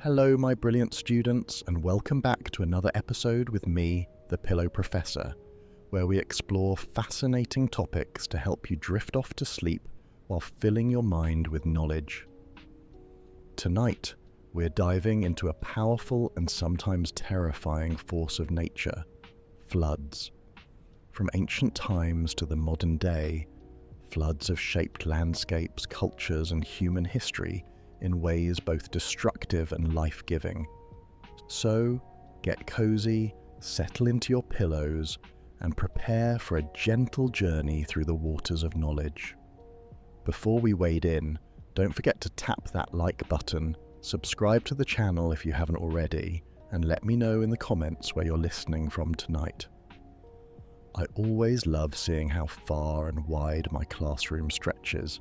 Hello, my brilliant students, and welcome back to another episode with me, the Pillow Professor, where we explore fascinating topics to help you drift off to sleep while filling your mind with knowledge. Tonight, we're diving into a powerful and sometimes terrifying force of nature, floods. From ancient times to the modern day, floods have shaped landscapes, cultures, and human history in ways both destructive and life-giving. So, get cozy, settle into your pillows, and prepare for a gentle journey through the waters of knowledge. Before we wade in, don't forget to tap that like button, subscribe to the channel if you haven't already, and let me know in the comments where you're listening from tonight. I always love seeing how far and wide my classroom stretches.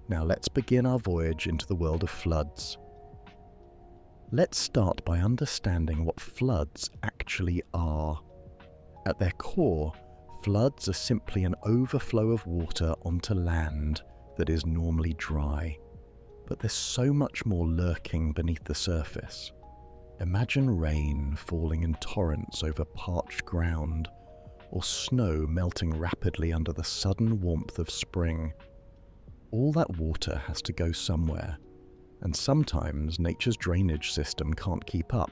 Now let's begin our voyage into the world of floods. Let's start by understanding what floods actually are. At their core, floods are simply an overflow of water onto land that is normally dry. But there's so much more lurking beneath the surface. Imagine rain falling in torrents over parched ground, or snow melting rapidly under the sudden warmth of spring. All that water has to go somewhere, and sometimes nature's drainage system can't keep up.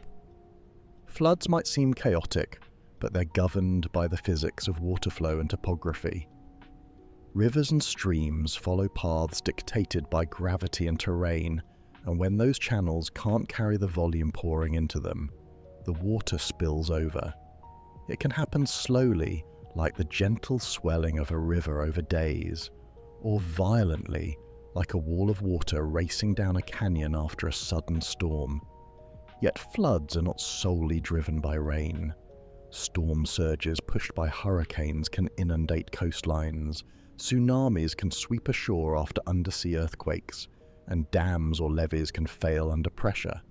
Floods might seem chaotic, but they're governed by the physics of water flow and topography. Rivers and streams follow paths dictated by gravity and terrain, and when those channels can't carry the volume pouring into them, the water spills over. It can happen slowly, like the gentle swelling of a river over days, or violently, like a wall of water racing down a canyon after a sudden storm. Yet floods are not solely driven by rain. Storm surges pushed by hurricanes can inundate coastlines, tsunamis can sweep ashore after undersea earthquakes, and dams or levees can fail under pressure.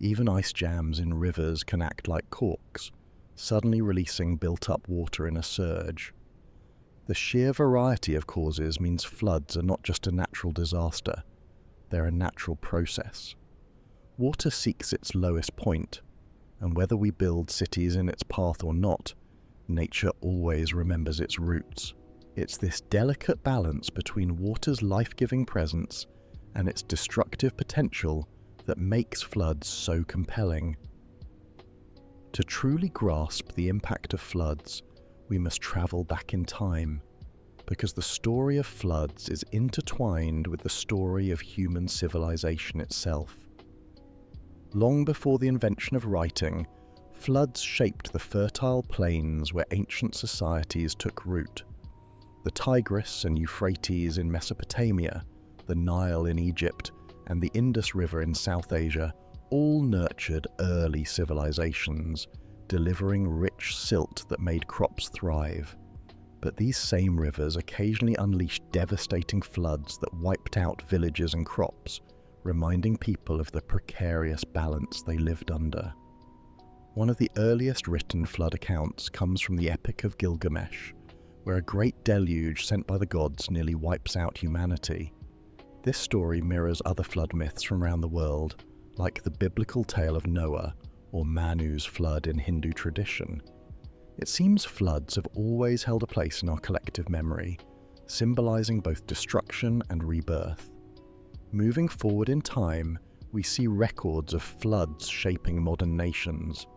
Even ice jams in rivers can act like corks, suddenly releasing built-up water in a surge. The sheer variety of causes means floods are not just a natural disaster, they're a natural process. Water seeks its lowest point, and whether we build cities in its path or not, nature always remembers its roots. It's this delicate balance between water's life-giving presence and its destructive potential that makes floods so compelling. To truly grasp the impact of floods, we must travel back in time, because the story of floods is intertwined with the story of human civilization itself. Long before the invention of writing, floods shaped the fertile plains where ancient societies took root. The Tigris and Euphrates in Mesopotamia, the Nile in Egypt, and the Indus River in South Asia all nurtured early civilizations, delivering rich silt that made crops thrive. But these same rivers occasionally unleashed devastating floods that wiped out villages and crops, reminding people of the precarious balance they lived under. One of the earliest written flood accounts comes from the Epic of Gilgamesh, where a great deluge sent by the gods nearly wipes out humanity. This story mirrors other flood myths from around the world, like the biblical tale of Noah, or Manu's flood in Hindu tradition. It seems floods have always held a place in our collective memory, symbolizing both destruction and rebirth. Moving forward in time, we see records of floods shaping modern nations.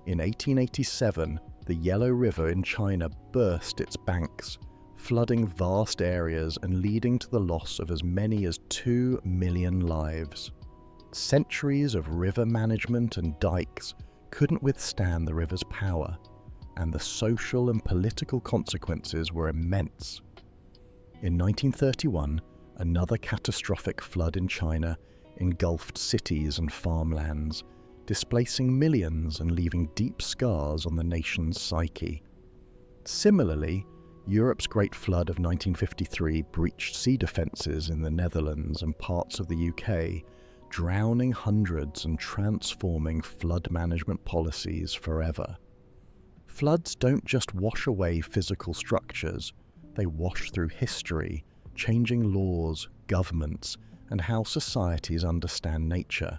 In 1887, the Yellow River in China burst its banks, flooding vast areas and leading to the loss of as many as 2 million lives. Centuries of river management and dikes couldn't withstand the river's power, and the social and political consequences were immense. In 1931, another catastrophic flood in China engulfed cities and farmlands, displacing millions and leaving deep scars on the nation's psyche. Similarly, Europe's Great Flood of 1953 breached sea defences in the Netherlands and parts of the UK, drowning hundreds and transforming flood management policies forever. Floods don't just wash away physical structures, they wash through history, changing laws, governments, and how societies understand nature.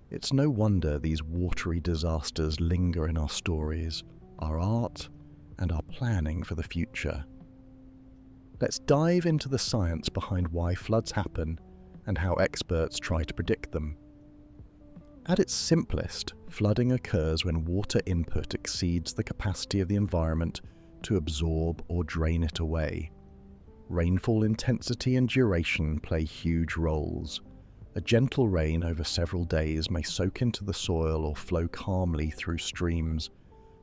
It's no wonder these watery disasters linger in our stories, our art, and our planning for the future. Let's dive into the science behind why floods happen and how experts try to predict them. At its simplest, flooding occurs when water input exceeds the capacity of the environment to absorb or drain it away. Rainfall intensity and duration play huge roles. A gentle rain over several days may soak into the soil or flow calmly through streams,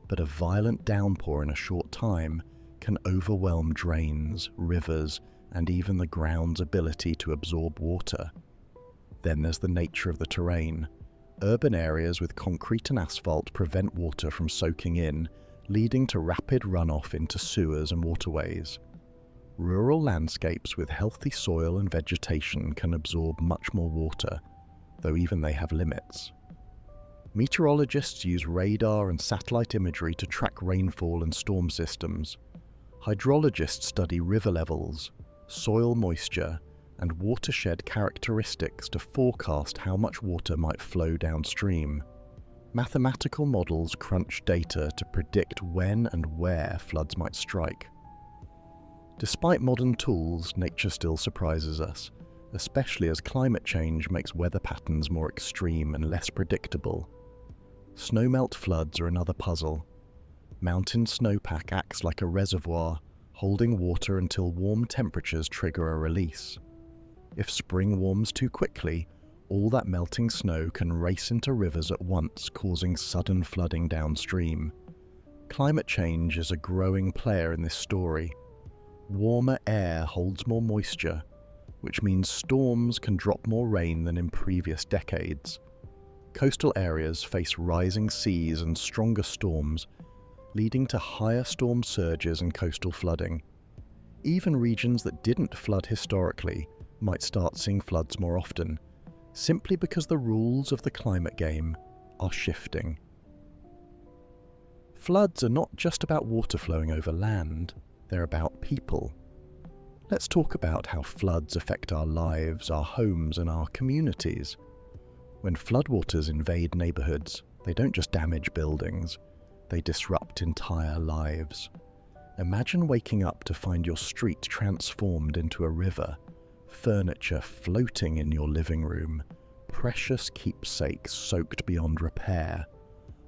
but a violent downpour in a short time can overwhelm drains, rivers, and even the ground's ability to absorb water. Then there's the nature of the terrain. Urban areas with concrete and asphalt prevent water from soaking in, leading to rapid runoff into sewers and waterways. Rural landscapes with healthy soil and vegetation can absorb much more water, though even they have limits. Meteorologists use radar and satellite imagery to track rainfall and storm systems. Hydrologists study river levels, soil moisture, and watershed characteristics to forecast how much water might flow downstream. Mathematical models crunch data to predict when and where floods might strike. Despite modern tools, nature still surprises us, especially as climate change makes weather patterns more extreme and less predictable. Snowmelt floods are another puzzle. Mountain snowpack acts like a reservoir, holding water until warm temperatures trigger a release. If spring warms too quickly, all that melting snow can race into rivers at once, causing sudden flooding downstream. Climate change is a growing player in this story. Warmer air holds more moisture, which means storms can drop more rain than in previous decades. Coastal areas face rising seas and stronger storms, leading to higher storm surges and coastal flooding. Even regions that didn't flood historically might start seeing floods more often, simply because the rules of the climate game are shifting. Floods are not just about water flowing over land, they're about people. Let's talk about how floods affect our lives, our homes, and our communities. When floodwaters invade neighborhoods, they don't just damage buildings, they disrupt entire lives. Imagine waking up to find your street transformed into a river, furniture floating in your living room, precious keepsakes soaked beyond repair.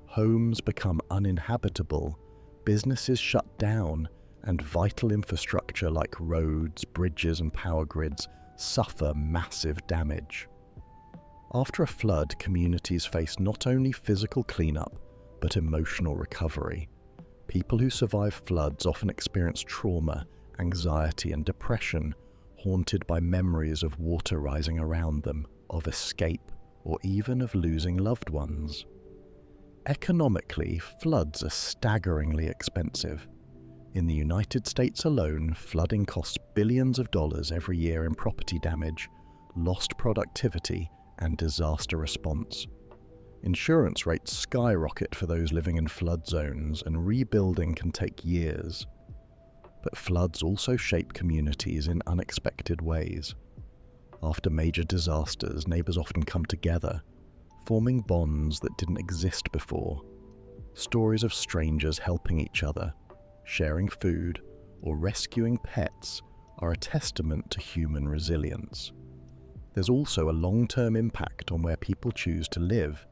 Homes become uninhabitable, businesses shut down, and vital infrastructure like roads, bridges, and power grids suffer massive damage. After a flood, communities face not only physical cleanup, but emotional recovery. People who survive floods often experience trauma, anxiety, and depression, haunted by memories of water rising around them, of escape, or even of losing loved ones. Economically, floods are staggeringly expensive. In the United States alone, flooding costs billions of dollars every year in property damage, lost productivity, and disaster response. Insurance rates skyrocket for those living in flood zones, and rebuilding can take years. But floods also shape communities in unexpected ways. After major disasters, neighbors often come together, forming bonds that didn't exist before. Stories of strangers helping each other, sharing food, or rescuing pets are a testament to human resilience. There's also a long-term impact on where people choose to live.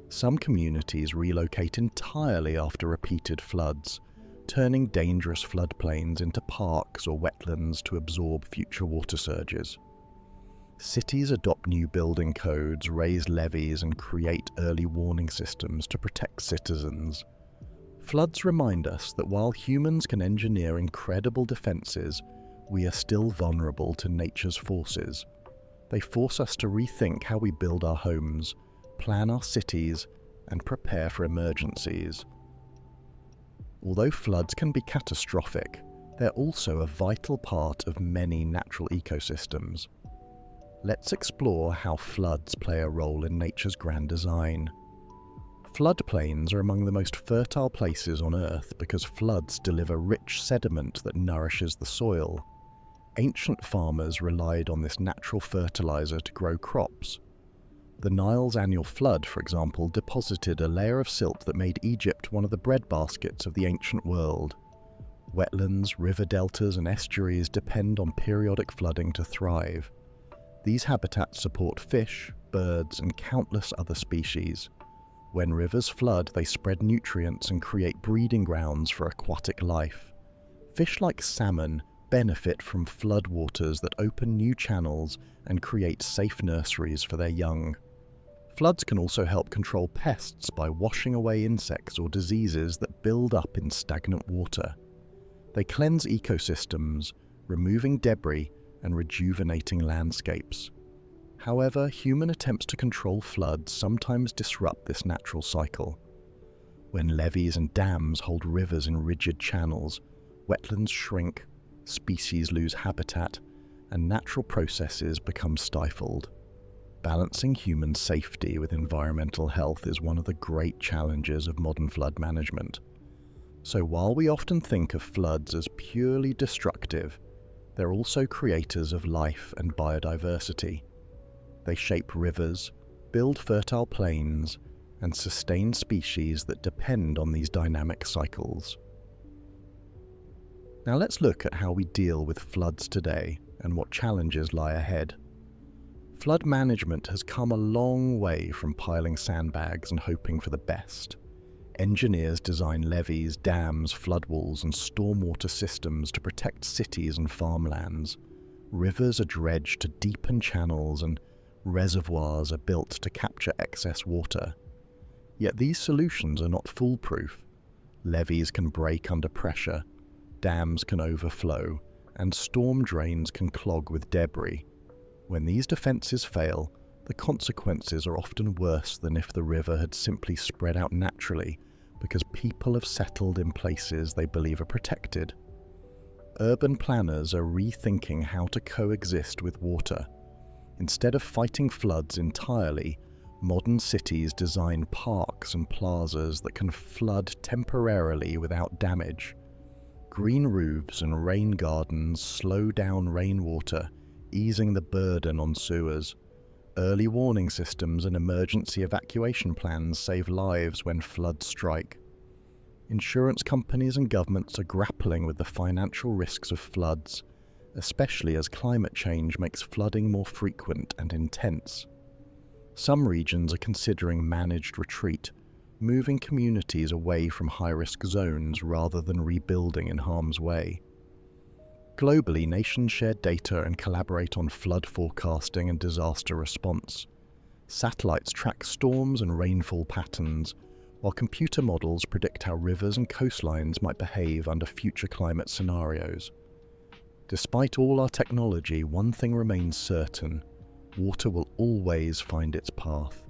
Some communities relocate entirely after repeated floods, turning dangerous floodplains into parks or wetlands to absorb future water surges. Cities adopt new building codes, raise levees, and create early warning systems to protect citizens. Floods remind us that while humans can engineer incredible defenses, we are still vulnerable to nature's forces. They force us to rethink how we build our homes, plan our cities, and prepare for emergencies. Although floods can be catastrophic, they're also a vital part of many natural ecosystems. Let's explore how floods play a role in nature's grand design. Floodplains are among the most fertile places on Earth because floods deliver rich sediment that nourishes the soil. Ancient farmers relied on this natural fertilizer to grow crops. The Nile's annual flood, for example, deposited a layer of silt that made Egypt one of the breadbaskets of the ancient world. Wetlands, river deltas, and estuaries depend on periodic flooding to thrive. These habitats support fish, birds, and countless other species. When rivers flood, they spread nutrients and create breeding grounds for aquatic life. Fish like salmon benefit from floodwaters that open new channels and create safe nurseries for their young. Floods can also help control pests by washing away insects or diseases that build up in stagnant water. They cleanse ecosystems, removing debris and rejuvenating landscapes. However, human attempts to control floods sometimes disrupt this natural cycle. When levees and dams hold rivers in rigid channels, wetlands shrink, species lose habitat, and natural processes become stifled. Balancing human safety with environmental health is one of the great challenges of modern flood management. So while we often think of floods as purely destructive, they're also creators of life and biodiversity. They shape rivers, build fertile plains, and sustain species that depend on these dynamic cycles. Now let's look at how we deal with floods today and what challenges lie ahead. Flood management has come a long way from piling sandbags and hoping for the best. Engineers design levees, dams, floodwalls, and stormwater systems to protect cities and farmlands. Rivers are dredged to deepen channels, and reservoirs are built to capture excess water. Yet these solutions are not foolproof. Levees can break under pressure, dams can overflow, and storm drains can clog with debris. When these defences fail, the consequences are often worse than if the river had simply spread out naturally because people have settled in places they believe are protected. Urban planners are rethinking how to coexist with water. Instead of fighting floods entirely, modern cities design parks and plazas that can flood temporarily without damage. Green roofs and rain gardens slow down rainwater, easing the burden on sewers. Early warning systems and emergency evacuation plans save lives when floods strike. Insurance companies and governments are grappling with the financial risks of floods, especially as climate change makes flooding more frequent and intense. Some regions are considering managed retreat, moving communities away from high-risk zones rather than rebuilding in harm's way. Globally, nations share data and collaborate on flood forecasting and disaster response. Satellites track storms and rainfall patterns, while computer models predict how rivers and coastlines might behave under future climate scenarios. Despite all our technology, one thing remains certain: water will always find its path.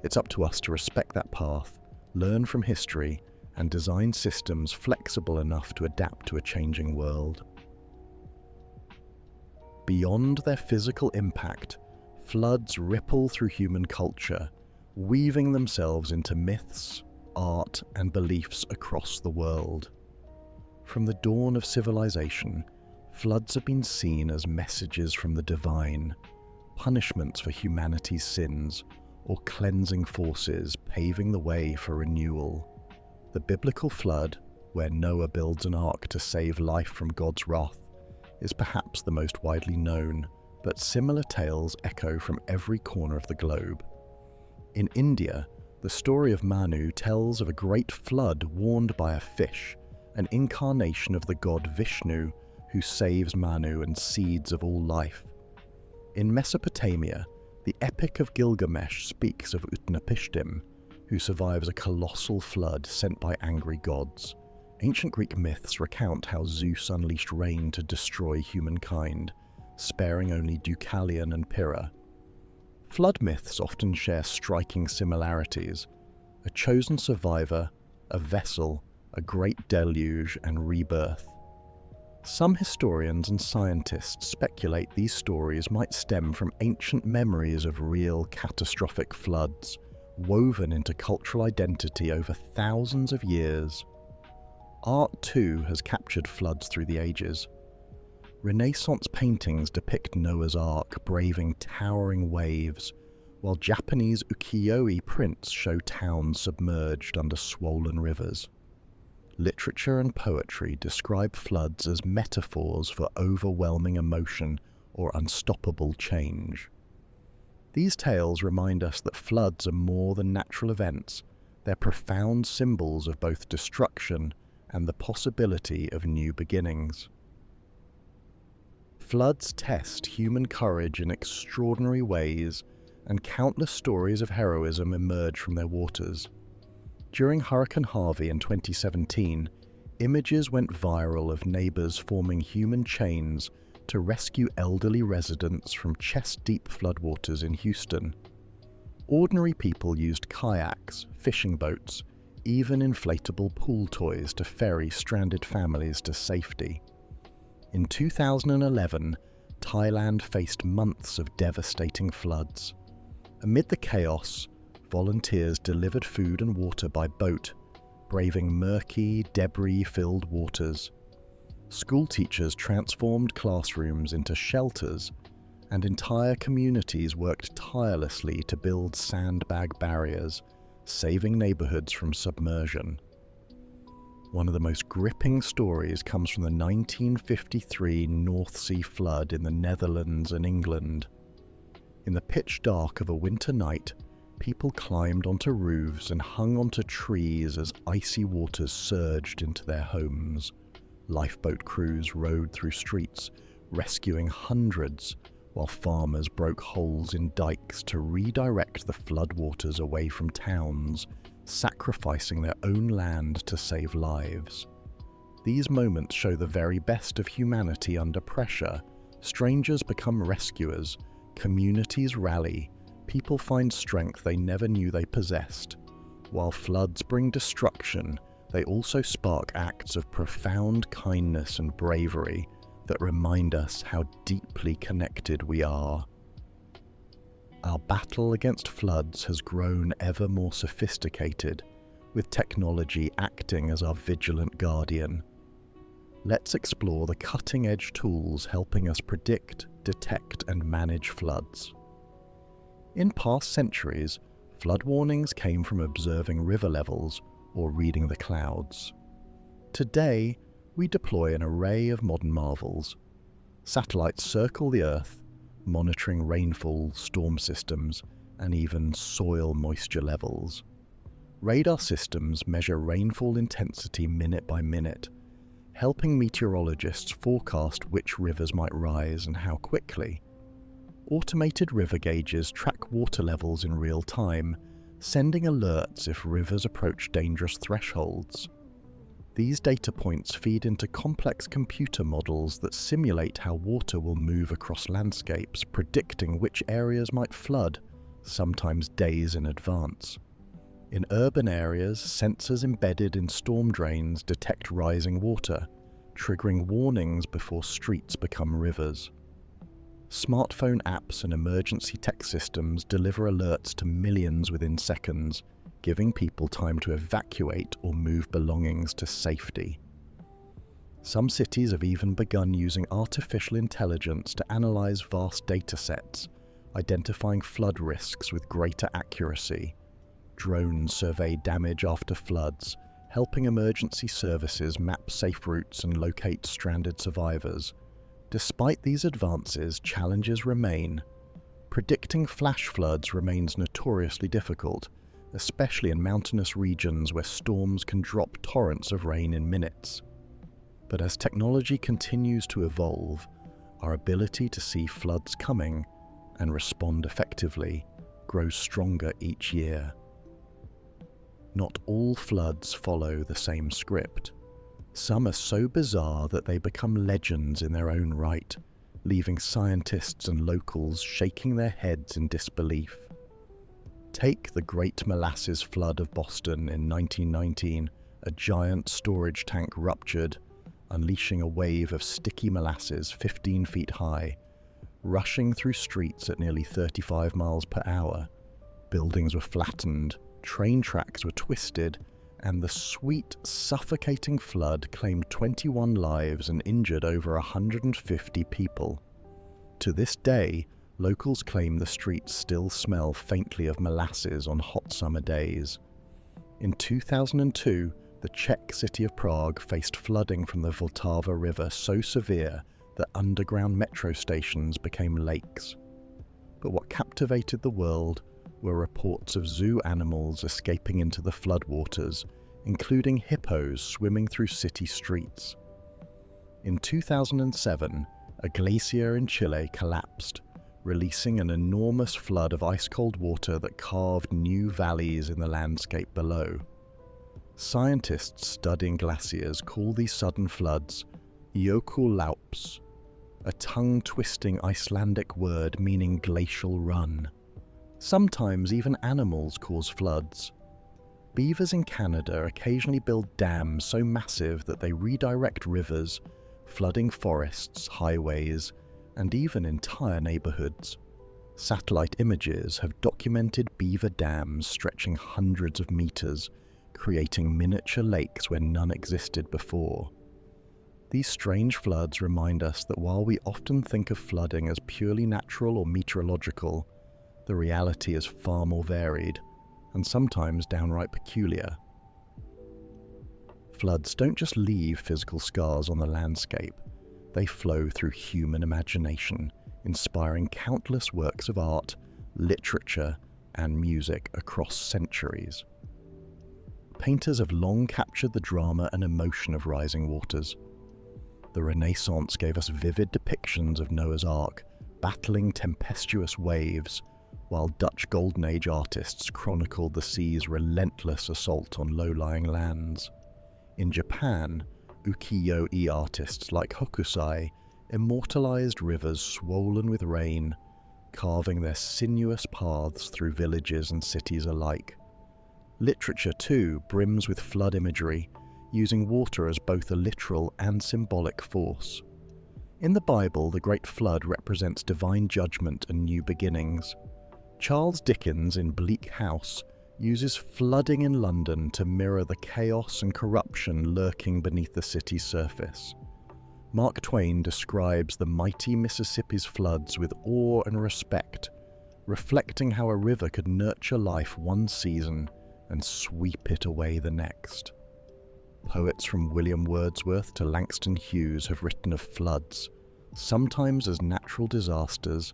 It's up to us to respect that path, learn from history, and design systems flexible enough to adapt to a changing world. Beyond their physical impact, floods ripple through human culture, weaving themselves into myths, art, and beliefs across the world. From the dawn of civilization, floods have been seen as messages from the divine, punishments for humanity's sins, or cleansing forces paving the way for renewal. The biblical flood, where Noah builds an ark to save life from God's wrath, is perhaps the most widely known, but similar tales echo from every corner of the globe. In India, the story of Manu tells of a great flood warned by a fish, an incarnation of the god Vishnu who saves Manu and seeds of all life. In Mesopotamia, the Epic of Gilgamesh speaks of Utnapishtim, who survives a colossal flood sent by angry gods. Ancient Greek myths recount how Zeus unleashed rain to destroy humankind, sparing only Deucalion and Pyrrha. Flood myths often share striking similarities: a chosen survivor, a vessel, a great deluge, and rebirth. Some historians and scientists speculate these stories might stem from ancient memories of real catastrophic floods, woven into cultural identity over thousands of years. Art, too, has captured floods through the ages. Renaissance paintings depict Noah's Ark braving towering waves, while Japanese ukiyo-e prints show towns submerged under swollen rivers. Literature and poetry describe floods as metaphors for overwhelming emotion or unstoppable change. These tales remind us that floods are more than natural events. They're profound symbols of both destruction and the possibility of new beginnings. Floods test human courage in extraordinary ways, and countless stories of heroism emerge from their waters. During Hurricane Harvey in 2017, images went viral of neighbors forming human chains to rescue elderly residents from chest-deep floodwaters in Houston. Ordinary people used kayaks, fishing boats, even inflatable pool toys to ferry stranded families to safety. In 2011, Thailand faced months of devastating floods. Amid the chaos, volunteers delivered food and water by boat, braving murky, debris-filled waters. School teachers transformed classrooms into shelters, and entire communities worked tirelessly to build sandbag barriers, saving neighborhoods from submersion. One of the most gripping stories comes from the 1953 North Sea flood in the Netherlands and England. In the pitch dark of a winter night, people climbed onto roofs and hung onto trees as icy waters surged into their homes. Lifeboat crews rowed through streets, rescuing hundreds, while farmers broke holes in dikes to redirect the floodwaters away from towns, sacrificing their own land to save lives. These moments show the very best of humanity under pressure. Strangers become rescuers, communities rally, people find strength they never knew they possessed. While floods bring destruction, they also spark acts of profound kindness and bravery that remind us how deeply connected we are. Our battle against floods has grown ever more sophisticated, with technology acting as our vigilant guardian. Let's explore the cutting-edge tools helping us predict, detect, and manage floods. In past centuries, flood warnings came from observing river levels or reading the clouds. Today, we deploy an array of modern marvels. Satellites circle the Earth, monitoring rainfall, storm systems, and even soil moisture levels. Radar systems measure rainfall intensity minute by minute, helping meteorologists forecast which rivers might rise and how quickly. Automated river gauges track water levels in real time, sending alerts if rivers approach dangerous thresholds. These data points feed into complex computer models that simulate how water will move across landscapes, predicting which areas might flood, sometimes days in advance. In urban areas, sensors embedded in storm drains detect rising water, triggering warnings before streets become rivers. Smartphone apps and emergency tech systems deliver alerts to millions within seconds, giving people time to evacuate or move belongings to safety. Some cities have even begun using artificial intelligence to analyze vast data sets, identifying flood risks with greater accuracy. Drones survey damage after floods, helping emergency services map safe routes and locate stranded survivors. Despite these advances, challenges remain. Predicting flash floods remains notoriously difficult, especially in mountainous regions where storms can drop torrents of rain in minutes. But as technology continues to evolve, our ability to see floods coming and respond effectively grows stronger each year. Not all floods follow the same script. Some are so bizarre that they become legends in their own right, leaving scientists and locals shaking their heads in disbelief. Take the Great Molasses Flood of Boston in 1919. A giant storage tank ruptured, unleashing a wave of sticky molasses 15 feet high, rushing through streets at nearly 35 miles per hour. Buildings were flattened, train tracks were twisted, and the sweet, suffocating flood claimed 21 lives and injured over 150 people. To this day, Locals claim the streets still smell faintly of molasses on hot summer days. In 2002, the Czech city of Prague faced flooding from the Vltava River so severe that underground metro stations became lakes. But what captivated the world were reports of zoo animals escaping into the floodwaters, including hippos swimming through city streets. In 2007, a glacier in Chile collapsed, releasing an enormous flood of ice-cold water that carved new valleys in the landscape below. Scientists studying glaciers call these sudden floods jökullaups, a tongue-twisting Icelandic word meaning glacial run. Sometimes even animals cause floods. Beavers in Canada occasionally build dams so massive that they redirect rivers, flooding forests, highways, and even entire neighborhoods. Satellite images have documented beaver dams stretching hundreds of meters, creating miniature lakes where none existed before. These strange floods remind us that while we often think of flooding as purely natural or meteorological, the reality is far more varied, and sometimes downright peculiar. Floods don't just leave physical scars on the landscape. They flow through human imagination, inspiring countless works of art, literature, and music across centuries. Painters have long captured the drama and emotion of rising waters. The Renaissance gave us vivid depictions of Noah's Ark battling tempestuous waves, while Dutch Golden Age artists chronicled the sea's relentless assault on low-lying lands. In Japan, ukiyo-e artists like Hokusai immortalized rivers swollen with rain, carving their sinuous paths through villages and cities alike. Literature, too, brims with flood imagery, using water as both a literal and symbolic force. In the Bible, the Great Flood represents divine judgment and new beginnings. Charles Dickens in Bleak House uses flooding in London to mirror the chaos and corruption lurking beneath the city's surface. Mark Twain describes the mighty Mississippi's floods with awe and respect, reflecting how a river could nurture life one season and sweep it away the next. Poets from William Wordsworth to Langston Hughes have written of floods, sometimes as natural disasters,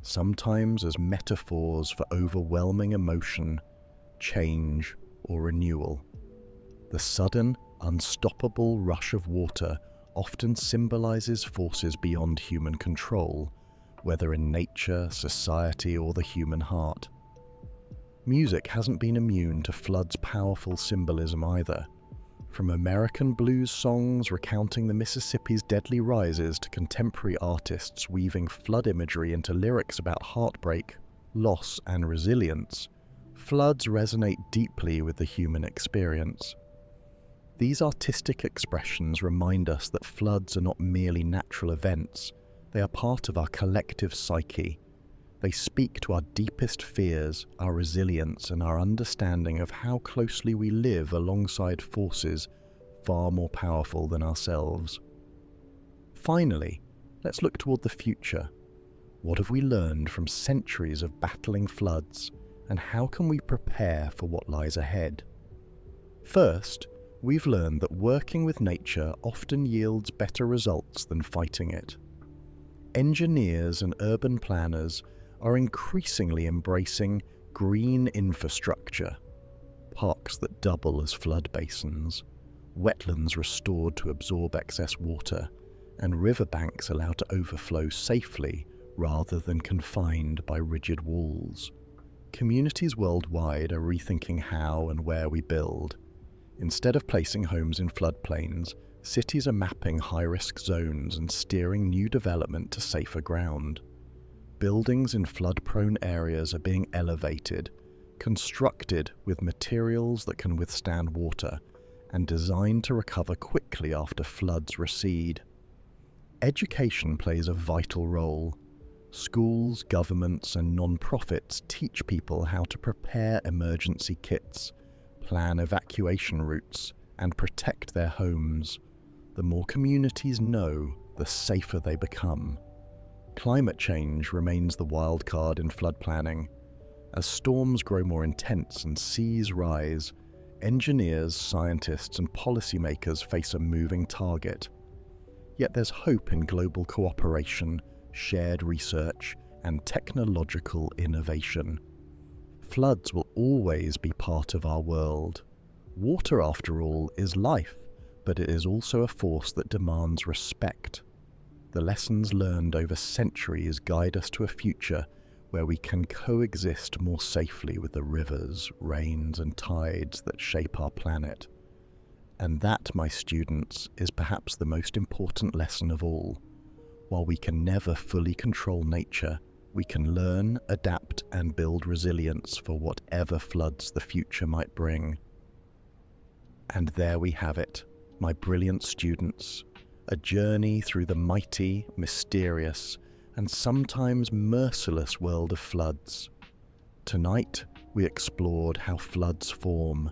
sometimes as metaphors for overwhelming emotion, change, or renewal. The sudden, unstoppable rush of water often symbolizes forces beyond human control, whether in nature, society, or the human heart. Music hasn't been immune to flood's powerful symbolism either. From American blues songs recounting the Mississippi's deadly rises to contemporary artists weaving flood imagery into lyrics about heartbreak, loss, and resilience, floods resonate deeply with the human experience. These artistic expressions remind us that floods are not merely natural events, they are part of our collective psyche. They speak to our deepest fears, our resilience, and our understanding of how closely we live alongside forces far more powerful than ourselves. Finally, let's look toward the future. What have we learned from centuries of battling floods, and how can we prepare for what lies ahead? First, we've learned that working with nature often yields better results than fighting it. Engineers and urban planners are increasingly embracing green infrastructure, parks that double as flood basins, wetlands restored to absorb excess water, and riverbanks allowed to overflow safely rather than confined by rigid walls. Communities worldwide are rethinking how and where we build. Instead of placing homes in floodplains, cities are mapping high-risk zones and steering new development to safer ground. Buildings in flood-prone areas are being elevated, constructed with materials that can withstand water, and designed to recover quickly after floods recede. Education plays a vital role. Schools, governments, and non-profits teach people how to prepare emergency kits, plan evacuation routes, and protect their homes. The more communities know, the safer they become. Climate change remains the wild card in flood planning. As storms grow more intense and seas rise, engineers, scientists, and policymakers face a moving target. Yet there's hope in global cooperation, shared research, and technological innovation. Floods will always be part of our world. Water, after all, is life, but it is also a force that demands respect. The lessons learned over centuries guide us to a future where we can coexist more safely with the rivers, rains, and tides that shape our planet. And that, my students, is perhaps the most important lesson of all. While we can never fully control nature, we can learn, adapt, and build resilience for whatever floods the future might bring. And there we have it, my brilliant students, a journey through the mighty, mysterious, and sometimes merciless world of floods. Tonight, we explored how floods form,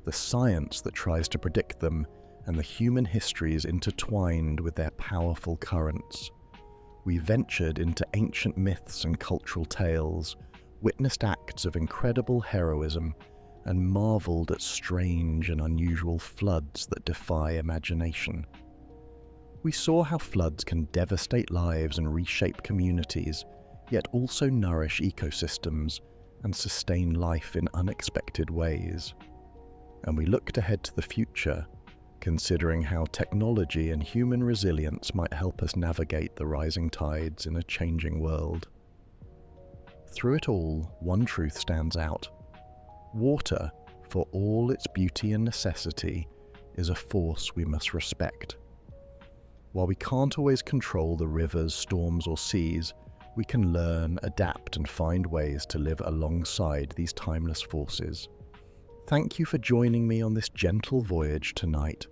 the science that tries to predict them, and the human histories intertwined with their powerful currents. We ventured into ancient myths and cultural tales, witnessed acts of incredible heroism, and marveled at strange and unusual floods that defy imagination. We saw how floods can devastate lives and reshape communities, yet also nourish ecosystems and sustain life in unexpected ways. And we looked ahead to the future, considering how technology and human resilience might help us navigate the rising tides in a changing world. Through it all, one truth stands out. Water, for all its beauty and necessity, is a force we must respect. While we can't always control the rivers, storms, or seas, we can learn, adapt, and find ways to live alongside these timeless forces. Thank you for joining me on this gentle voyage tonight.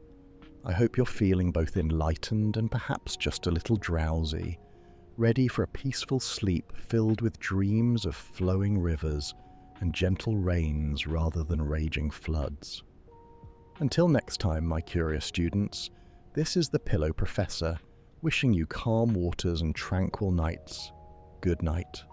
I hope you're feeling both enlightened and perhaps just a little drowsy, ready for a peaceful sleep filled with dreams of flowing rivers and gentle rains rather than raging floods. Until next time, my curious students, this is the Pillow Professor, wishing you calm waters and tranquil nights. Good night.